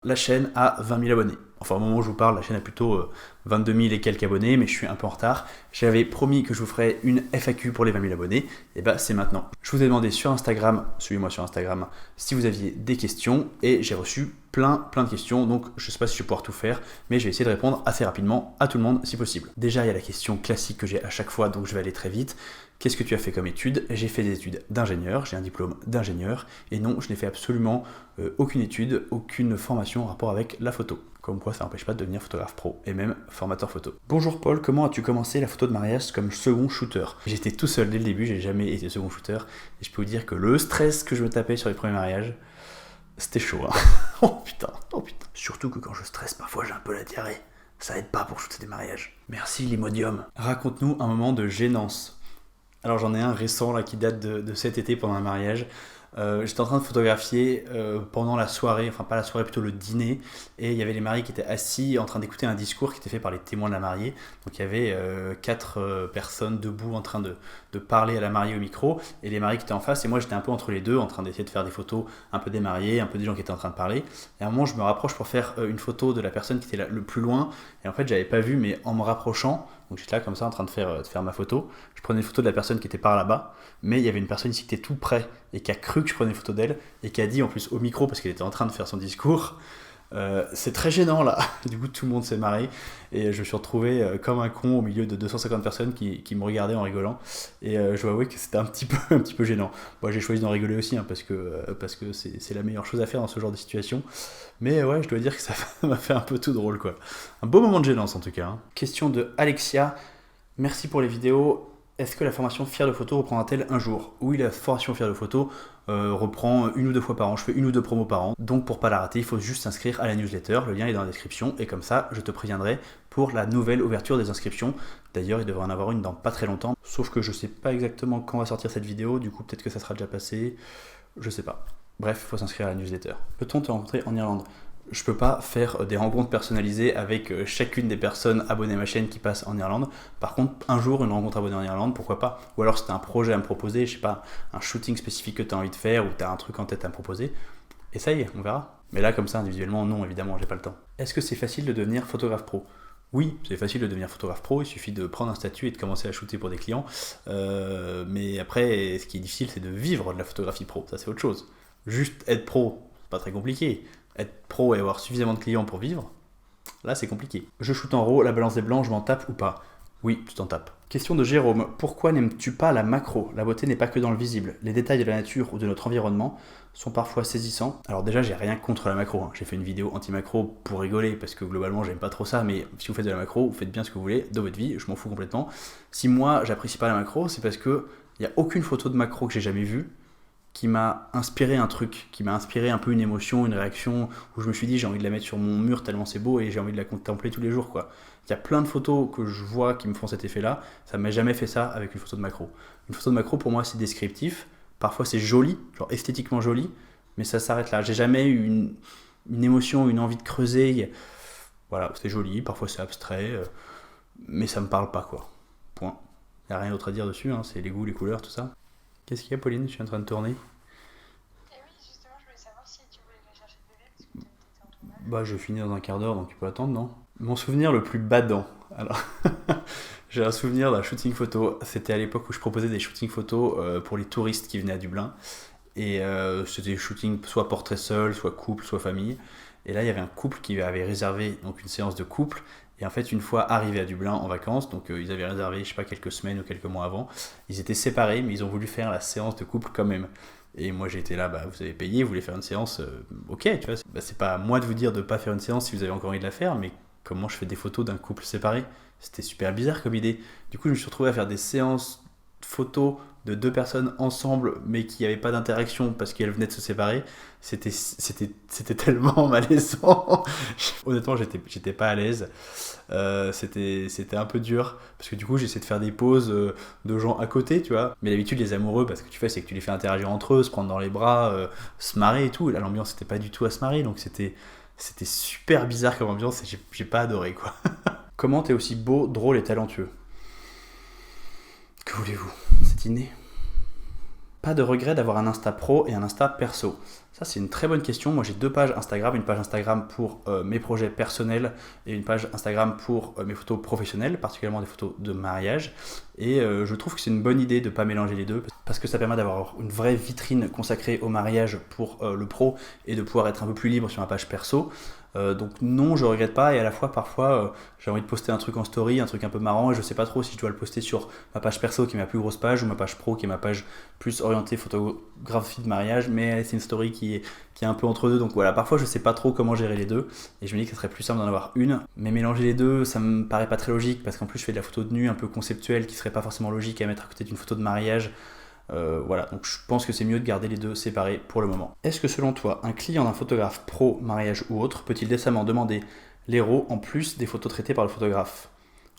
La chaîne a 20 000 abonnés. Enfin, au moment où je vous parle, la chaîne a plutôt 22 000 et quelques abonnés, mais je suis un peu en retard. J'avais promis que je vous ferais une FAQ pour les 20 000 abonnés, et bah c'est maintenant. Je vous ai demandé sur Instagram, suivez-moi sur Instagram, si vous aviez des questions, et j'ai reçu plein de questions, donc je ne sais pas si je vais pouvoir tout faire, mais je vais essayer de répondre assez rapidement à tout le monde si possible. Déjà, il y a la question classique que j'ai à chaque fois, donc je vais aller très vite. Qu'est-ce que tu as fait comme études? J'ai fait des études d'ingénieur, j'ai un diplôme d'ingénieur, et non, je n'ai fait absolument aucune étude, aucune formation en rapport avec la photo. Comme quoi ça n'empêche pas de devenir photographe pro, et même formateur photo. Bonjour Paul, comment as-tu commencé la photo de mariage comme second shooter? J'étais tout seul dès le début, j'ai jamais été second shooter, et je peux vous dire que le stress que je me tapais sur les premiers mariages, c'était chaud, hein. Oh putain. Surtout que quand je stresse, parfois j'ai un peu la diarrhée. Ça aide pas pour shooter des mariages. Merci l'Imodium. Raconte-nous un moment de gênance. Alors j'en ai un récent là qui date de cet été pendant un mariage. J'étais en train de photographier pendant la soirée, enfin pas la soirée, plutôt le dîner, et il y avait les mariés qui étaient assis en train d'écouter un discours qui était fait par les témoins de la mariée. Donc il y avait 4 personnes debout en train de parler à la mariée au micro, et les mariés qui étaient en face, et moi j'étais un peu entre les deux en train d'essayer de faire des photos un peu des mariés, un peu des gens qui étaient en train de parler. Et à un moment je me rapproche pour faire une photo de la personne qui était là, le plus loin, et en fait j'avais pas vu, mais en me rapprochant, donc j'étais là comme ça en train de faire ma photo, je prenais une photo de la personne qui était par là-bas, mais il y avait une personne ici qui était tout près et qui a cru que je prenais une photo d'elle et qui a dit en plus au micro parce qu'elle était en train de faire son discours, c'est très gênant là. Du coup tout le monde s'est marré et je me suis retrouvé comme un con au milieu de 250 personnes qui me regardaient en rigolant, et je dois avouer que c'était un petit peu gênant. Moi j'ai choisi d'en rigoler aussi hein, parce que c'est la meilleure chose à faire dans ce genre de situation, mais ouais, je dois dire que ça m'a fait un peu tout drôle quoi. Un beau moment de gênance en tout cas, hein. Question de Alexia: merci pour les vidéos. Est-ce que la formation Fier de photo reprendra-t-elle un jour? Oui, la formation Fier de photo reprend 1 ou 2 fois par an. Je fais 1 ou 2 promos par an. Donc pour pas la rater, il faut juste s'inscrire à la newsletter. Le lien est dans la description. Et comme ça, je te préviendrai pour la nouvelle ouverture des inscriptions. D'ailleurs, il devrait en avoir une dans pas très longtemps. Sauf que je sais pas exactement quand va sortir cette vidéo. Du coup, peut-être que ça sera déjà passé. Je sais pas. Bref, il faut s'inscrire à la newsletter. Peut-on te rencontrer en Irlande? Je peux pas faire des rencontres personnalisées avec chacune des personnes abonnées à ma chaîne qui passent en Irlande. Par contre, un jour, une rencontre abonnée en Irlande, pourquoi pas? Ou alors, si tu as un projet à me proposer, je sais pas, un shooting spécifique que tu as envie de faire, ou tu as un truc en tête à me proposer, essaye, on verra. Mais là, comme ça, individuellement, non, évidemment, j'ai pas le temps. Est-ce que c'est facile de devenir photographe pro? Oui, c'est facile de devenir photographe pro, il suffit de prendre un statut et de commencer à shooter pour des clients. Mais après, ce qui est difficile, c'est de vivre de la photographie pro, ça c'est autre chose. Juste être pro, c'est pas très compliqué. Être pro et avoir suffisamment de clients pour vivre, là c'est compliqué. Je shoot en RAW, la balance des blancs, je m'en tape ou pas? Oui, tu t'en tapes. Question de Jérôme: pourquoi n'aimes-tu pas la macro? La beauté n'est pas que dans le visible. Les détails de la nature ou de notre environnement sont parfois saisissants. Alors déjà, j'ai rien contre la macro, hein. J'ai fait une vidéo anti-macro pour rigoler parce que globalement j'aime pas trop ça, mais si vous faites de la macro, vous faites bien ce que vous voulez de votre vie, je m'en fous complètement. Si moi j'apprécie pas la macro, c'est parce que il y a aucune photo de macro que j'ai jamais vue qui m'a inspiré un truc, qui m'a inspiré un peu une émotion, une réaction, où je me suis dit j'ai envie de la mettre sur mon mur tellement c'est beau et j'ai envie de la contempler tous les jours quoi. Il y a plein de photos que je vois qui me font cet effet là, ça m'a jamais fait ça avec une photo de macro. Une photo de macro pour moi c'est descriptif, parfois c'est joli, genre esthétiquement joli, mais ça s'arrête là. J'ai jamais eu une émotion, une envie de creuser, voilà, c'est joli, parfois c'est abstrait, mais ça me parle pas quoi. Point. Il n'y a rien d'autre à dire dessus, hein, c'est les goûts, les couleurs, tout ça. Qu'est-ce qu'il y a, Pauline? Je suis en train de tourner. Et oui, justement, je voulais savoir si tu voulais aller chercher le bébé, parce que t'étais en tournage. Bah, je finis dans un quart d'heure, donc tu peux attendre, non? Mon souvenir le plus badant. Alors, j'ai un souvenir d'un shooting photo. C'était à l'époque où je proposais des shootings photos pour les touristes qui venaient à Dublin. Et c'était des shootings soit portrait seul, soit couple, soit famille. Et là, il y avait un couple qui avait réservé donc une séance de couple. Et en fait, une fois arrivés à Dublin en vacances, donc ils avaient réservé, je sais pas, quelques semaines ou quelques mois avant, ils étaient séparés, mais ils ont voulu faire la séance de couple quand même. Et moi j'étais là, bah vous avez payé, vous voulez faire une séance, ok, tu vois, c'est pas à moi de vous dire de pas faire une séance si vous avez encore envie de la faire, mais comment je fais des photos d'un couple séparé? C'était super bizarre comme idée. Du coup, je me suis retrouvé à faire des séances photos de 2 personnes ensemble, mais qui n'avaient pas d'interaction parce qu'elles venaient de se séparer. C'était tellement malaisant. Honnêtement, j'étais pas à l'aise. C'était un peu dur parce que du coup, j'essaie de faire des pauses de gens à côté, tu vois. Mais d'habitude, les amoureux, parce que tu fais, c'est que tu les fais interagir entre eux, se prendre dans les bras, se marrer et tout. Et là, l'ambiance n'était pas du tout à se marrer, donc c'était super bizarre comme ambiance et j'ai pas adoré quoi. Comment t'es aussi beau, drôle et talentueux? Que voulez-vous? C'est inné. Pas de regret d'avoir un Insta pro et un Insta perso. Ça, c'est une très bonne question. Moi, j'ai 2 pages Instagram. Une page Instagram pour mes projets personnels et une page Instagram pour mes photos professionnelles, particulièrement des photos de mariage. Et je trouve que c'est une bonne idée de ne pas mélanger les deux parce que ça permet d'avoir une vraie vitrine consacrée au mariage pour le pro et de pouvoir être un peu plus libre sur ma page perso. Donc non, je regrette pas, et à la fois parfois j'ai envie de poster un truc en story, un truc un peu marrant, et je sais pas trop si je dois le poster sur ma page perso qui est ma plus grosse page ou ma page pro qui est ma page plus orientée photographie de mariage, mais c'est une story qui est un peu entre deux, donc voilà, parfois je sais pas trop comment gérer les deux et je me dis que ce serait plus simple d'en avoir une, mais mélanger les deux ça me paraît pas très logique parce qu'en plus je fais de la photo de nu un peu conceptuelle qui serait pas forcément logique à mettre à côté d'une photo de mariage. Voilà, donc je pense que c'est mieux de garder les deux séparés pour le moment. Est-ce que selon toi, un client d'un photographe pro, mariage ou autre, peut-il décemment demander les RAW en plus des photos traitées par le photographe?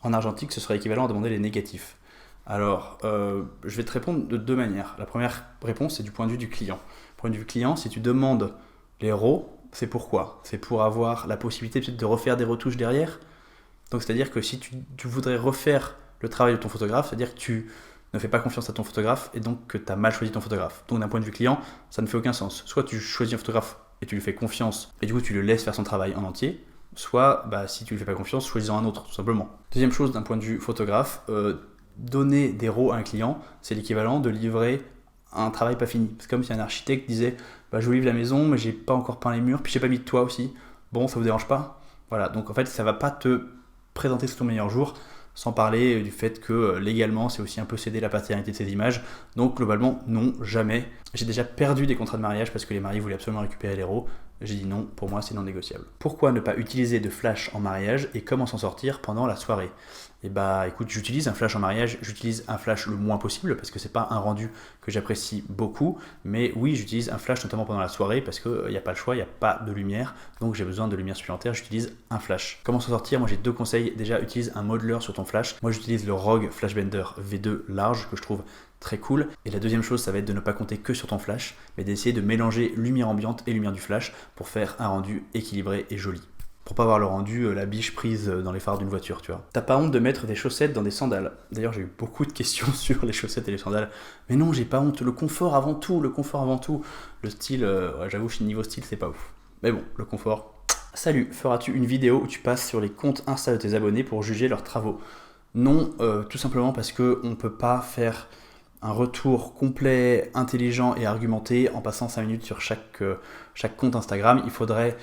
En argentique, ce serait équivalent à demander les négatifs. Alors, je vais te répondre de 2 manières. La première réponse, c'est du point de vue du client. Du point de vue client, si tu demandes les RAW, c'est pourquoi? C'est pour avoir la possibilité peut-être de refaire des retouches derrière. Donc, c'est-à-dire que si tu voudrais refaire le travail de ton photographe, c'est-à-dire que tu ne fais pas confiance à ton photographe et donc que tu as mal choisi ton photographe. Donc d'un point de vue client, ça ne fait aucun sens. Soit tu choisis un photographe et tu lui fais confiance et du coup tu le laisses faire son travail en entier, soit si tu lui fais pas confiance, choisis-en un autre tout simplement. Deuxième chose d'un point de vue photographe, donner des RAW à un client, c'est l'équivalent de livrer un travail pas fini. C'est comme si un architecte disait je vous livre la maison mais j'ai pas encore peint les murs, puis j'ai pas mis de toit aussi. Bon, ça vous dérange pas? Voilà, donc en fait ça va pas te présenter sous ton meilleur jour. Sans parler du fait que légalement c'est aussi un peu céder la paternité de ces images. Donc globalement non, jamais. J'ai déjà perdu des contrats de mariage parce que les mariés voulaient absolument récupérer les RAW. J'ai dit non, pour moi c'est non négociable. Pourquoi ne pas utiliser de flash en mariage et comment s'en sortir pendant la soirée? Et écoute, j'utilise un flash en mariage, j'utilise un flash le moins possible parce que c'est pas un rendu que j'apprécie beaucoup, mais oui, j'utilise un flash notamment pendant la soirée parce qu'il n'y a pas le choix, il n'y a pas de lumière, donc j'ai besoin de lumière supplémentaire, j'utilise un flash. Comment s'en sortir? Moi j'ai 2 conseils. Déjà, utilise un modeler sur ton flash. Moi j'utilise le ROG Flashbender V2 large que je trouve très cool. Et la deuxième chose, ça va être de ne pas compter que sur ton flash, mais d'essayer de mélanger lumière ambiante et lumière du flash pour faire un rendu équilibré et joli. Pour pas avoir le rendu, la biche prise dans les phares d'une voiture, tu vois. T'as pas honte de mettre des chaussettes dans des sandales? D'ailleurs, j'ai eu beaucoup de questions sur les chaussettes et les sandales. Mais non, j'ai pas honte. Le confort avant tout, le confort avant tout. Le style, j'avoue, niveau style, c'est pas ouf. Mais bon, le confort. Salut, feras-tu une vidéo où tu passes sur les comptes Insta de tes abonnés pour juger leurs travaux? Non, tout simplement parce qu'on peut pas faire un retour complet, intelligent et argumenté en passant 5 minutes sur chaque compte Instagram. Il faudrait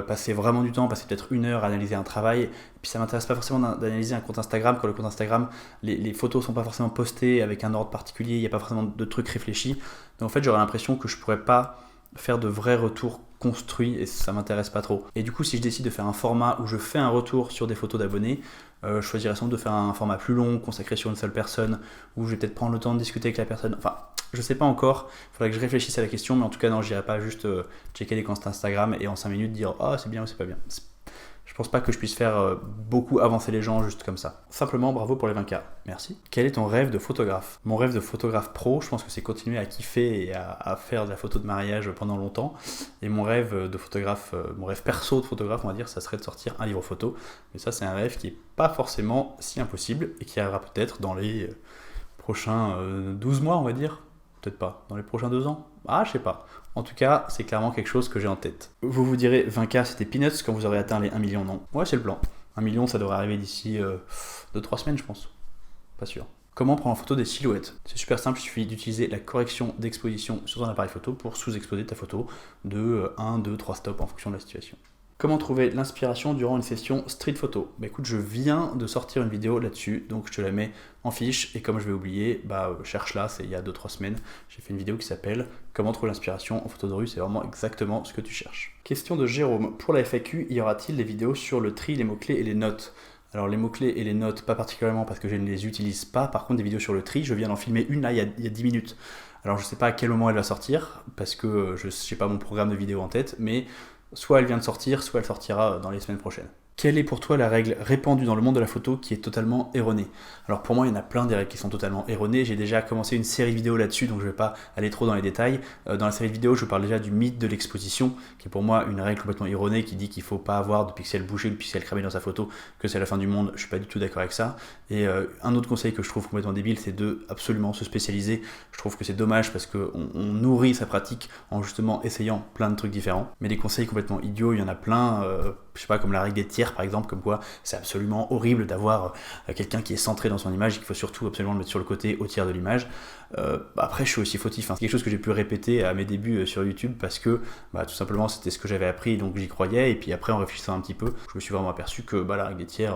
passer vraiment du temps, passer peut-être 1 heure à analyser un travail. Et puis ça m'intéresse pas forcément d'analyser un compte Instagram quand le compte Instagram, les photos sont pas forcément postées avec un ordre particulier, il n'y a pas forcément de trucs réfléchis. Donc en fait j'aurais l'impression que je pourrais pas faire de vrais retours construits et ça m'intéresse pas trop. Et du coup si je décide de faire un format où je fais un retour sur des photos d'abonnés, je choisirais sans doute de faire un format plus long, consacré sur une seule personne, où je vais peut-être prendre le temps de discuter avec la personne. Enfin, je sais pas encore, il faudrait que je réfléchisse à la question, mais en tout cas non, j'irai pas juste checker les comptes Instagram et en 5 minutes dire « Ah, c'est bien ou c'est pas bien ». Je pense pas que je puisse faire beaucoup avancer les gens juste comme ça. Simplement, bravo pour les 20K. Merci. Quel est ton rêve de photographe? Mon rêve de photographe pro, je pense que c'est continuer à kiffer et à faire de la photo de mariage pendant longtemps. Et mon rêve de photographe, mon rêve perso de photographe, on va dire, ça serait de sortir un livre photo. Mais ça, c'est un rêve qui est pas forcément si impossible et qui arrivera peut-être dans les prochains 12 mois, on va dire. Peut-être pas. Dans les prochains 2 ans? Ah, je sais pas. En tout cas, c'est clairement quelque chose que j'ai en tête. Vous vous direz, 20K c'était peanuts quand vous aurez atteint les 1 million, non? Ouais, c'est le plan. 1 million, ça devrait arriver d'ici 2-3 semaines, je pense. Pas sûr. Comment prendre en photo des silhouettes? C'est super simple, il suffit d'utiliser la correction d'exposition sur ton appareil photo pour sous-exposer ta photo de 1, 2, 3 stops en fonction de la situation. Comment trouver l'inspiration durant une session street photo? Écoute, je viens de sortir une vidéo là-dessus, donc je te la mets en fiche, et comme je vais oublier, cherche-la, c'est il y a 2-3 semaines, j'ai fait une vidéo qui s'appelle Comment trouver l'inspiration en photo de rue, c'est vraiment exactement ce que tu cherches. Question de Jérôme, pour la FAQ, y aura-t-il des vidéos sur le tri, les mots-clés et les notes? Alors les mots-clés et les notes, pas particulièrement parce que je ne les utilise pas, par contre des vidéos sur le tri, je viens d'en filmer une là il y a 10 minutes. Alors je sais pas à quel moment elle va sortir, parce que je n'ai pas mon programme de vidéo en tête, mais soit elle vient de sortir, soit elle sortira dans les semaines prochaines. Quelle est pour toi la règle répandue dans le monde de la photo qui est totalement erronée? Alors pour moi, il y en a plein des règles qui sont totalement erronées. J'ai déjà commencé une série vidéo là-dessus, donc je ne vais pas aller trop dans les détails. Dans la série vidéo, je parle déjà du mythe de l'exposition, qui est pour moi une règle complètement erronée qui dit qu'il ne faut pas avoir de pixels bougés ou de pixels cramés dans sa photo, que c'est la fin du monde. Je ne suis pas du tout d'accord avec ça. Et un autre conseil que je trouve complètement débile, c'est de absolument se spécialiser. Je trouve que c'est dommage parce qu'on nourrit sa pratique en justement essayant plein de trucs différents. Mais des conseils complètement idiots, il y en a plein. Je sais pas, comme la règle des tiers par exemple, comme quoi c'est absolument horrible d'avoir quelqu'un qui est centré dans son image et qu'il faut surtout absolument le mettre sur le côté au tiers de l'image. Après je suis aussi fautif, hein. C'est quelque chose que j'ai pu répéter à mes débuts sur YouTube parce que tout simplement c'était ce que j'avais appris, donc j'y croyais, et puis après en réfléchissant un petit peu, je me suis vraiment aperçu que la règle des tiers,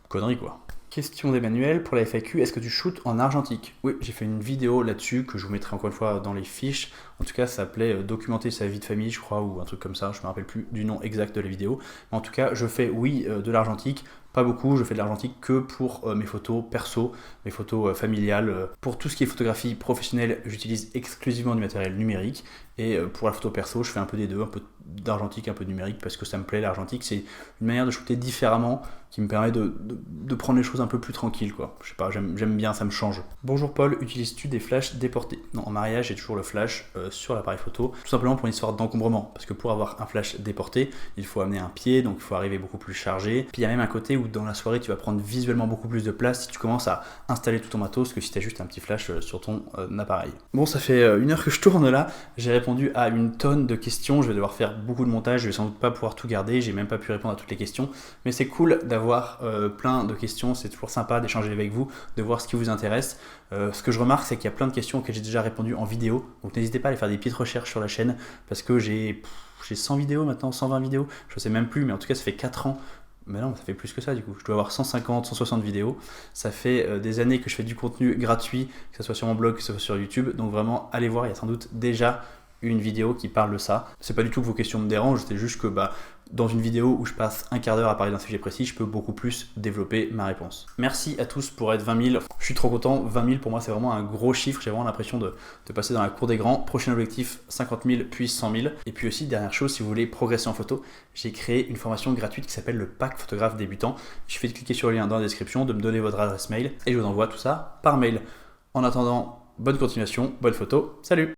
connerie quoi. Question d'Emmanuel pour la FAQ, est-ce que tu shootes en argentique? Oui, j'ai fait une vidéo là-dessus que je vous mettrai encore une fois dans les fiches. En tout cas, ça s'appelait documenter sa vie de famille, je crois, ou un truc comme ça. Je ne me rappelle plus du nom exact de la vidéo. Mais en tout cas, je fais, oui, de l'argentique. Pas beaucoup, je fais de l'argentique que pour mes photos perso, mes photos familiales. Pour tout ce qui est photographie professionnelle, j'utilise exclusivement du matériel numérique. Et pour la photo perso, je fais un peu des deux, un peu d'argentique, un peu de numérique, parce que ça me plaît. L'argentique, c'est une manière de shooter différemment qui me permet de prendre les choses un peu plus tranquilles, quoi. Je sais pas, j'aime bien, ça me change. Bonjour Paul, utilises-tu des flashs déportés? Non, en mariage, j'ai toujours le flash sur l'appareil photo, tout simplement pour une histoire d'encombrement, parce que pour avoir un flash déporté, il faut amener un pied, donc il faut arriver beaucoup plus chargé. Puis il y a même un côté où dans la soirée, tu vas prendre visuellement beaucoup plus de place si tu commences à installer tout ton matos que si tu as juste un petit flash sur ton appareil. Bon, ça fait 1 heure que je tourne là, j'ai répondu à une tonne de questions, je vais devoir faire beaucoup de montage, je vais sans doute pas pouvoir tout garder, j'ai même pas pu répondre à toutes les questions, mais c'est cool d'avoir plein de questions, c'est toujours sympa d'échanger avec vous, de voir ce qui vous intéresse. Ce que je remarque, c'est qu'il y a plein de questions auxquelles j'ai déjà répondu en vidéo, donc n'hésitez pas à aller faire des petites recherches sur la chaîne, parce que j'ai 100 vidéos maintenant, 120 vidéos, je sais même plus, mais en tout cas ça fait 4 ans. Mais non, ça fait plus que ça du coup. Je dois avoir 150, 160 vidéos. Ça fait des années que je fais du contenu gratuit, que ce soit sur mon blog, que ce soit sur YouTube. Donc vraiment, allez voir, il y a sans doute déjà une vidéo qui parle de ça. C'est pas du tout que vos questions me dérangent, c'est juste que dans une vidéo où je passe un quart d'heure à parler d'un sujet précis, je peux beaucoup plus développer ma réponse. Merci à tous pour être 20 000. Je suis trop content. 20 000 pour moi, c'est vraiment un gros chiffre. J'ai vraiment l'impression de passer dans la cour des grands. Prochain objectif, 50 000 puis 100 000. Et puis aussi, dernière chose, si vous voulez progresser en photo, j'ai créé une formation gratuite qui s'appelle le pack photographe débutant. Il suffit de cliquer sur le lien dans la description, de me donner votre adresse mail et je vous envoie tout ça par mail. En attendant, bonne continuation, bonne photo. Salut!